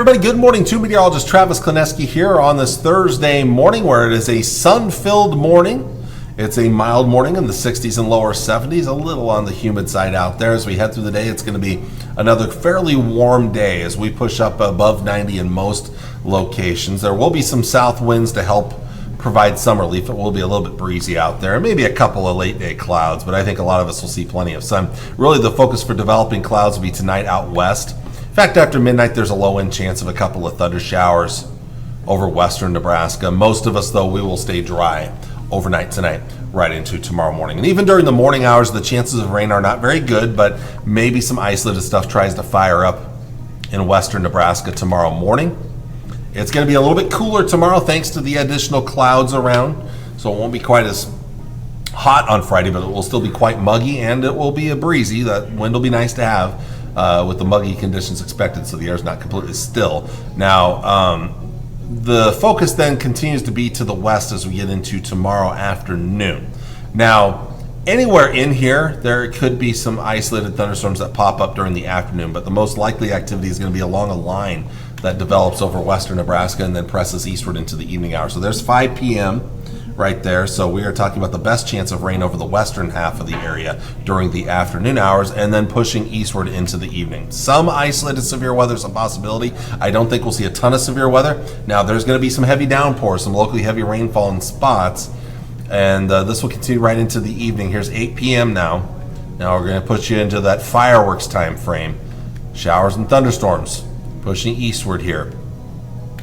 Everybody, good morning. Meteorologist Travis Kleneski here on this Thursday morning where it is a sun-filled morning. It's a mild morning in the 60s and lower 70s, a little on the humid side out there. As we head through the day, it's going to be another fairly warm day as we push up above 90 in most locations. There will be some south winds to help provide some relief. It will be a little bit breezy out there, maybe a couple of late day clouds, but I think a lot of us will see plenty of sun. Really, the focus for developing clouds will be tonight out west. In fact, after midnight, there's a low-end chance of a couple of thunder showers over western Nebraska. Most of us, though, we will stay dry overnight tonight, right into tomorrow morning. And even during the morning hours, the chances of rain are not very good, but maybe some isolated stuff tries to fire up in western Nebraska tomorrow morning. It's going to be a little bit cooler tomorrow thanks to the additional clouds around, so it won't be quite as hot on Friday, but it will still be quite muggy, and it will be a breezy. That wind will be nice to have. With the muggy conditions expected, so the air is not completely still. Now, the focus then continues to be to the west as we get into tomorrow afternoon. Now, anywhere in here, there could be some isolated thunderstorms that pop up during the afternoon, but the most likely activity is going to be along a line that develops over western Nebraska and then presses eastward into the evening hours. So there's 5 p.m. right there. So we are talking about the best chance of rain over the western half of the area during the afternoon hours and then pushing eastward into the evening. Some isolated severe weather is a possibility. I don't think we'll see a ton of severe weather. Now, there's going to be some heavy downpours, some locally heavy rainfall in spots, and this will continue right into the evening. Here's 8 p.m. now. Now we're going to push you into that fireworks time frame. Showers and thunderstorms pushing eastward here.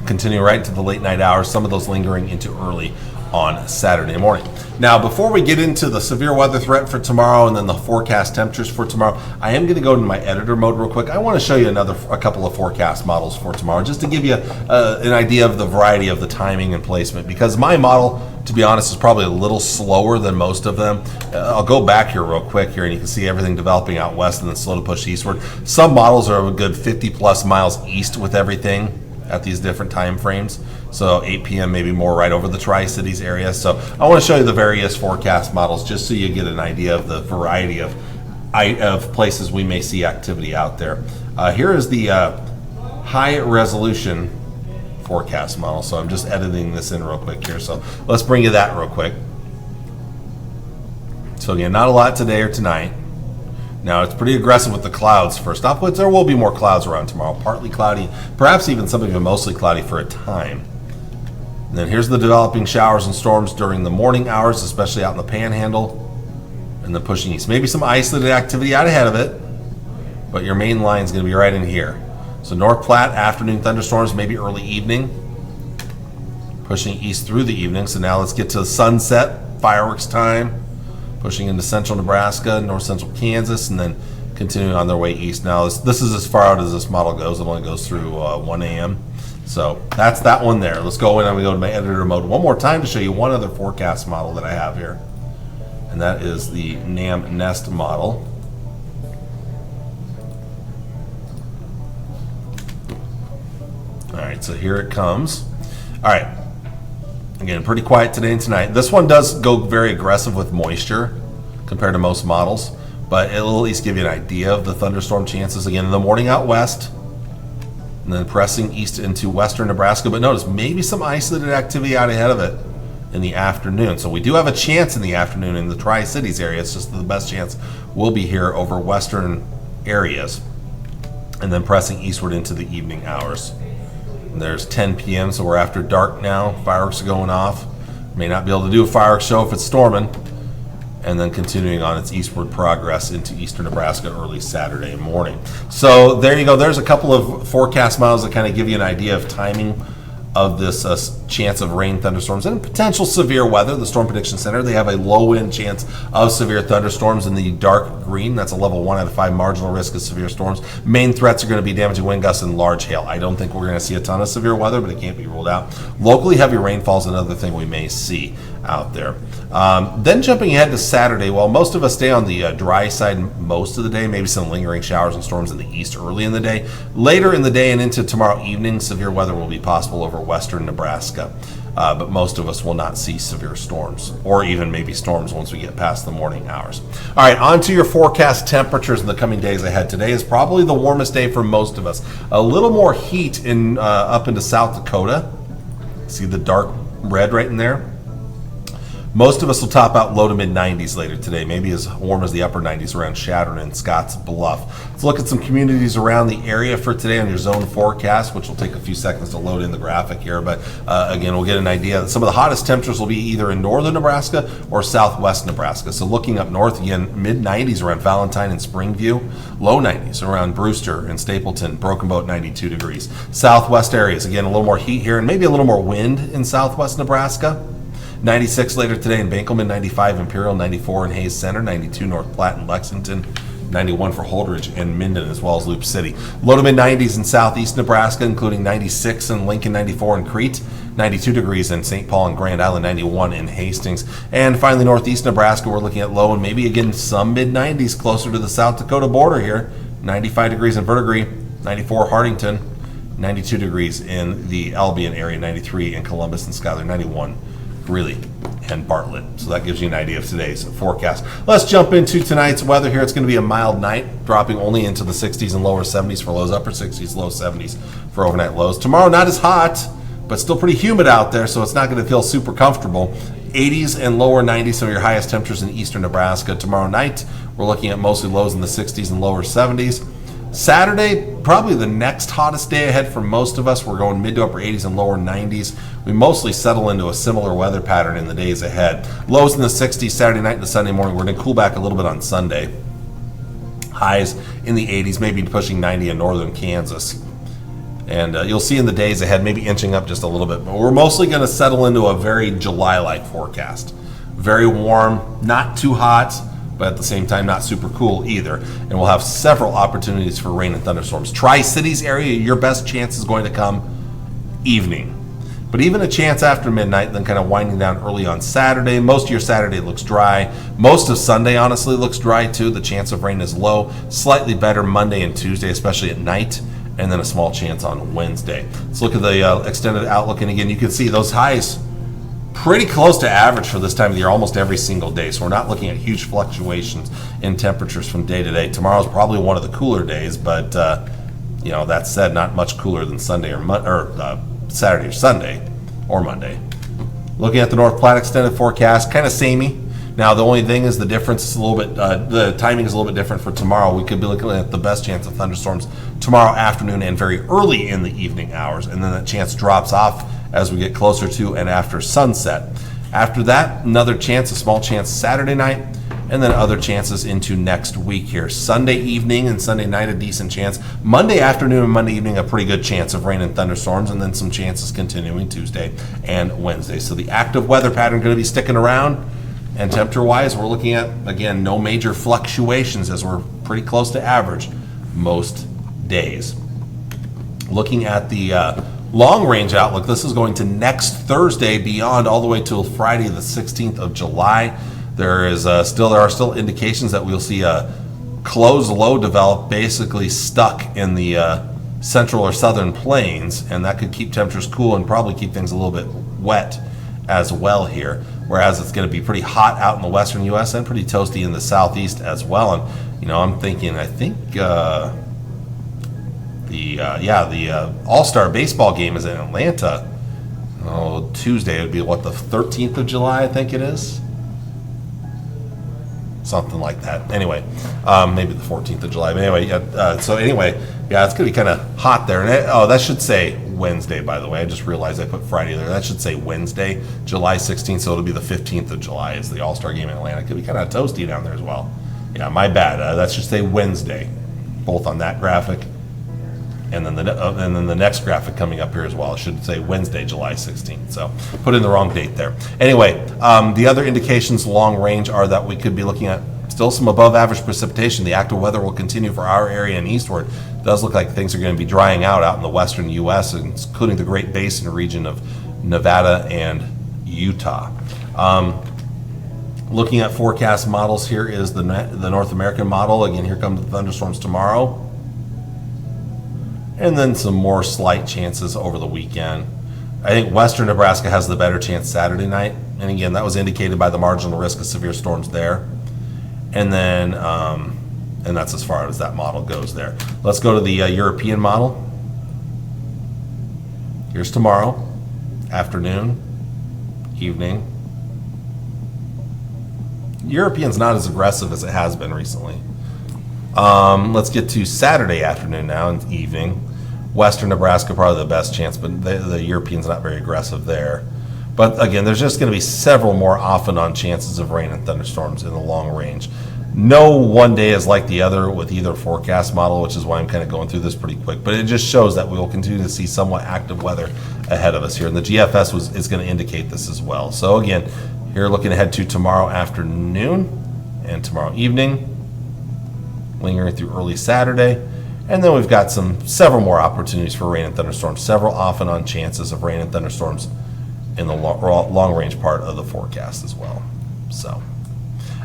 Continue right into the late night hours, some of those lingering into early on Saturday morning. Now, before we get into the severe weather threat for tomorrow and then the forecast temperatures for tomorrow, I am going to go into my editor mode real quick. I want to show you a couple of forecast models for tomorrow, just to give you an idea of the variety of the timing and placement, because my model, to be honest, is probably a little slower than most of them. I'll go back here real quick here, and you can see everything developing out west and then slow to push eastward. Some models are a good 50 plus miles east with everything at these different time frames. So 8 p.m. maybe more right over the Tri-Cities area. So I want to show you the various forecast models just so you get an idea of the variety of places we may see activity out there. Here is the high resolution forecast model. So I'm just editing this in real quick here. So let's bring you that real quick. So again, not a lot today or tonight. Now, it's pretty aggressive with the clouds first off, but there will be more clouds around tomorrow. Partly cloudy, perhaps even some of it mostly cloudy for a time. And then here's the developing showers and storms during the morning hours, especially out in the panhandle, and then pushing east. Maybe some isolated activity out ahead of it, but your main line is going to be right in here. So North Platte, afternoon thunderstorms, maybe early evening, pushing east through the evening. So now let's get to sunset, fireworks time, pushing into central Nebraska, north central Kansas, and then continuing on their way east. Now, this is as far out as this model goes. It only goes through 1 a.m. So that's that one there. Let's go in and we go to my editor mode one more time to show you one other forecast model that I have here. And that is the NAM Nest model. All right, so here it comes. All right. Again, pretty quiet today and tonight. This one does go very aggressive with moisture compared to most models, but it'll at least give you an idea of the thunderstorm chances. Again, in the morning out west, and then pressing east into western Nebraska. But notice, maybe some isolated activity out ahead of it in the afternoon. So we do have a chance in the afternoon in the Tri-Cities area. It's just the best chance will be here over western areas, and then pressing eastward into the evening hours. There's 10 p.m., so we're after dark now. Fireworks are going off. May not be able to do a fireworks show if it's storming. And then continuing on its eastward progress into eastern Nebraska early Saturday morning. So there you go. There's a couple of forecast models that kind of give you an idea of timing of this chance of rain, thunderstorms, and potential severe weather. The Storm Prediction Center, they have a low-end chance of severe thunderstorms in the dark green. That's a level 1 out of 5 marginal risk of severe storms. Main threats are going to be damaging wind gusts and large hail. I don't think we're going to see a ton of severe weather, but it can't be ruled out. Locally heavy rainfall is another thing we may see out there. Then jumping ahead to Saturday, while most of us stay on the dry side most of the day, maybe some lingering showers and storms in the east early in the day. Later in the day and into tomorrow evening, severe weather will be possible over western Nebraska. but most of us will not see severe storms or even maybe storms once we get past the morning hours. All right, on to your forecast temperatures in the coming days ahead. Today is probably the warmest day for most of us. A little more heat in up into South Dakota. See the dark red right in there? Most of us will top out low to mid 90s later today, maybe as warm as the upper 90s around Chadron and Scotts Bluff. Let's look at some communities around the area for today on your zone forecast, which will take a few seconds to load in the graphic here. But again, we'll get an idea. Some of the hottest temperatures will be either in northern Nebraska or southwest Nebraska. So looking up north, again, mid 90s around Valentine and Springview, low 90s around Brewster and Stapleton, Broken Bow 92 degrees. Southwest areas, again, a little more heat here and maybe a little more wind in southwest Nebraska. 96 later today in Bankelman, 95 Imperial, 94 in Hayes Center, 92 North Platte and Lexington, 91 for Holdridge and Minden, as well as Loop City. Low to mid 90s in southeast Nebraska, including 96 in Lincoln, 94 in Crete, 92 degrees in St. Paul and Grand Island, 91 in Hastings. And finally, northeast Nebraska, we're looking at low and maybe again some mid 90s closer to the South Dakota border here. 95 degrees in Verdigris, 94 Hardington, 92 degrees in the Albion area, 93 in Columbus and Schuyler, 91 Greeley and Bartlett. So that gives you an idea of today's forecast. Let's jump into tonight's weather here. It's going to be a mild night, dropping only into the 60s and lower 70s for lows, upper 60s, low 70s for overnight lows. Tomorrow, not as hot, but still pretty humid out there, so it's not going to feel super comfortable. 80s and lower 90s, some of your highest temperatures in eastern Nebraska. Tomorrow night, we're looking at mostly lows in the 60s and lower 70s. Saturday, probably the next hottest day ahead for most of us. We're going mid to upper 80s and lower 90s. We mostly settle into a similar weather pattern in the days ahead. Lows in the 60s Saturday night and Sunday morning. We're going to cool back a little bit on Sunday. Highs in the 80s, maybe pushing 90 in northern Kansas. And you'll see in the days ahead, maybe inching up just a little bit. But we're mostly going to settle into a very July-like forecast. Very warm, not too hot, but at the same time not super cool either. And we'll have several opportunities for rain and thunderstorms. Tri-Cities area, your best chance is going to come evening. But even a chance after midnight, then kind of winding down early on Saturday. Most of your Saturday looks dry. Most of Sunday, honestly, looks dry too. The chance of rain is low. Slightly better Monday and Tuesday, especially at night. And then a small chance on Wednesday. Let's look at the extended outlook. And again, you can see those highs pretty close to average for this time of the year, almost every single day. So we're not looking at huge fluctuations in temperatures from day to day. Tomorrow's probably one of the cooler days, but that said, not much cooler than Sunday or Saturday or Sunday or Monday. Looking at the North Platte extended forecast, kind of samey. Now the only thing is the difference is a little bit. The timing is a little bit different for tomorrow. We could be looking at the best chance of thunderstorms tomorrow afternoon and very early in the evening hours, and then that chance drops off as we get closer to and after sunset. After that, another chance, a small chance Saturday night, and then other chances into next week here. Sunday evening and Sunday night, a decent chance. Monday afternoon and Monday evening, a pretty good chance of rain and thunderstorms, and then some chances continuing Tuesday and Wednesday. So the active weather pattern going to be sticking around, and temperature-wise, we're looking at, again, no major fluctuations as we're pretty close to average most days. Looking at the long range outlook, this is going to next Thursday beyond all the way till Friday the 16th of July. There are still indications that we'll see a closed low develop, basically stuck in the central or southern plains, and that could keep temperatures cool and probably keep things a little bit wet as well here. Whereas it's going to be pretty hot out in the western U.S. and pretty toasty in the southeast as well. And I'm thinking, I think the All-Star baseball game is in Atlanta. Tuesday. It would be the 13th of July, I think it is. Something like that. Anyway, maybe the 14th of July. But anyway, it's going to be kind of hot there. And that should say Wednesday, by the way. I just realized I put Friday there. That should say Wednesday, July 16th. So it'll be the 15th of July is the All-Star game in Atlanta. It could be kind of toasty down there as well. Yeah, my bad. That should say Wednesday, both on that graphic. And then the next graphic coming up here as well. It should say Wednesday, July 16th. So put in the wrong date there. Anyway, the other indications long range are that we could be looking at still some above average precipitation. The active weather will continue for our area and eastward. It does look like things are going to be drying out in the western U.S., including the Great Basin region of Nevada and Utah. Looking at forecast models, here is the North American model. Again, here come the thunderstorms tomorrow. And then some more slight chances over the weekend. I think western Nebraska has the better chance Saturday night. And again, that was indicated by the marginal risk of severe storms there. And then, and that's as far as that model goes there. Let's go to the European model. Here's tomorrow, afternoon, evening. European's not as aggressive as it has been recently. Let's get to Saturday afternoon now and evening. Western Nebraska probably the best chance, but the European's not very aggressive there. But again, there's just going to be several more off and on chances of rain and thunderstorms in the long range. No one day is like the other with either forecast model, which is why I'm kind of going through this pretty quick. But it just shows that we will continue to see somewhat active weather ahead of us here. And the GFS is going to indicate this as well. So again, here looking ahead to tomorrow afternoon and tomorrow evening, lingering through early Saturday. And then we've got several more opportunities for rain and thunderstorms, several off and on chances of rain and thunderstorms in the long range part of the forecast as well. So, all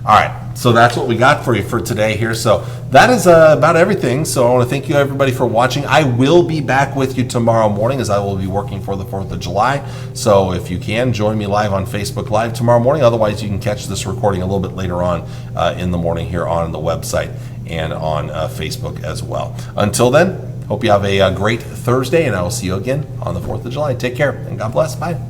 right, so that's what we got for you for today here. So that is about everything. So I want to thank you everybody for watching. I will be back with you tomorrow morning as I will be working for the 4th of July. So if you can, join me live on Facebook Live tomorrow morning. Otherwise, you can catch this recording a little bit later on in the morning here on the website and on Facebook as well. Until then, hope you have a great Thursday, and I will see you again on the 4th of July. Take care, and God bless. Bye.